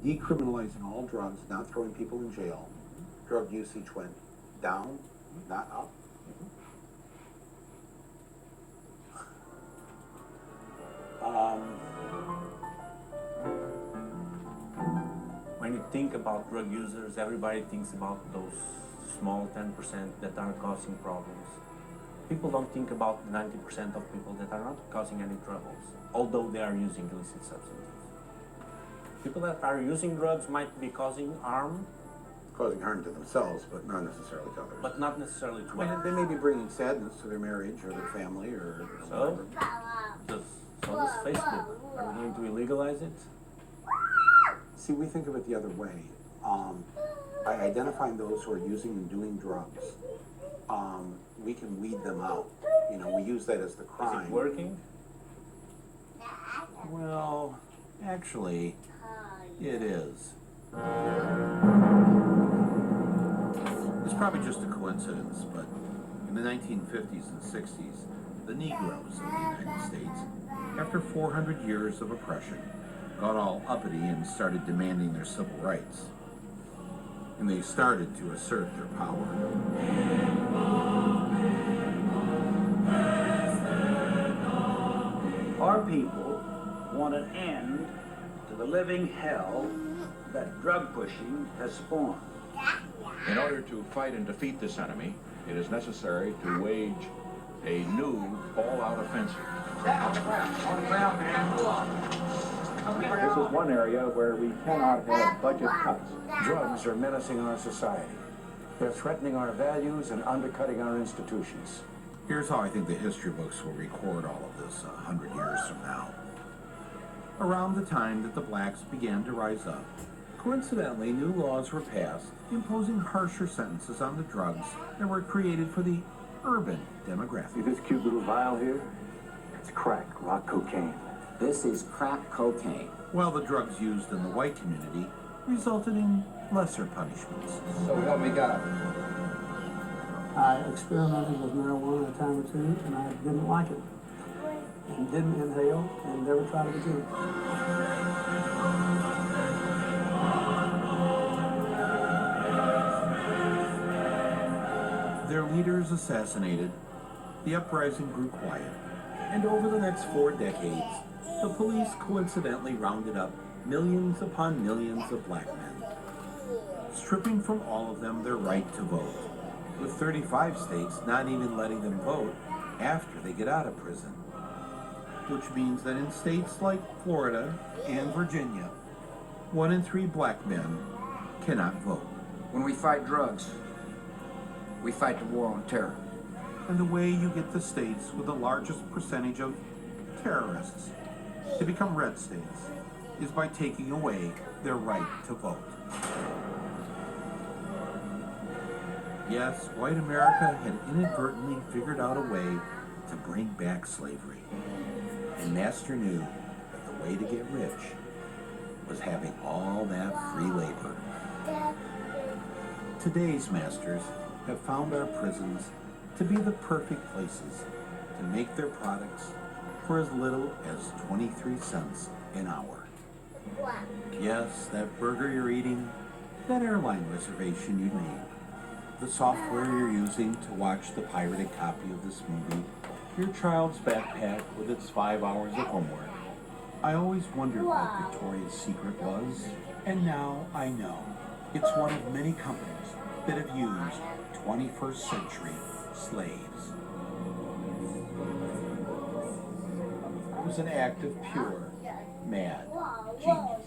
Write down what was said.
decriminalizing all drugs, not throwing people in jail, drug usage went down, not up. When you think about drug users, everybody thinks about those small 10% that are causing problems. People don't think about 90% of people that are not causing any troubles, although they are using illicit substances. People that are using drugs might be causing harm, To themselves, but not necessarily to others. but not necessarily to I mean, others. they may be bringing sadness to their marriage or their family or So, whatever. so does Facebook. Are we going to illegalize it? See, we think of it the other way. By identifying those who are using and doing drugs, we can weed them out. You know, we use that as the crime. Is it working? Well, actually, it is. It's probably just a coincidence, but in the 1950s and 60s, the Negroes of the United States, after 400 years of oppression, got all uppity and started demanding their civil rights. And they started to assert their power. Our people want an end to the living hell that drug pushing has spawned. In order to fight and defeat this enemy, it is necessary to wage a new all-out offensive. This is one area where we cannot have budget cuts. Drugs are menacing our society. They're threatening our values and undercutting our institutions. Here's how I think the history books will record all of this 100 years from now. Around the time that the blacks began to rise up, coincidentally, new laws were passed imposing harsher sentences on the drugs that were created for the urban demographic. See this cute little vial here? It's crack, rock cocaine. This is crack cocaine. While the drugs used in the white community resulted in lesser punishments. So help me God. I experimented with marijuana a time or two, and I didn't like it. And didn't inhale, and never tried it again. Their leaders assassinated, the uprising grew quiet, and over the next 4 decades, the police coincidentally rounded up millions upon millions of black men, stripping from all of them their right to vote, with 35 states not even letting them vote after they get out of prison. Which means that in states like Florida and Virginia, 1 in 3 black men cannot vote. When we fight drugs, we fight the war on terror. And the way you get the states with the largest percentage of terrorists to become red states is by taking away their right to vote. Yes, white America had inadvertently figured out a way to bring back slavery. And Master knew that the way to get rich was having all that free labor. Today's masters have found our prisons to be the perfect places to make their products for as little as 23 cents an hour. Yes, that burger you're eating, that airline reservation you made, the software you're using to watch the pirated copy of this movie, your child's backpack with its 5 hours of homework. I always wondered what Victoria's Secret was, and now I know. It's one of many companies that have used 21st century slaves. It was an act of pure, mad genius.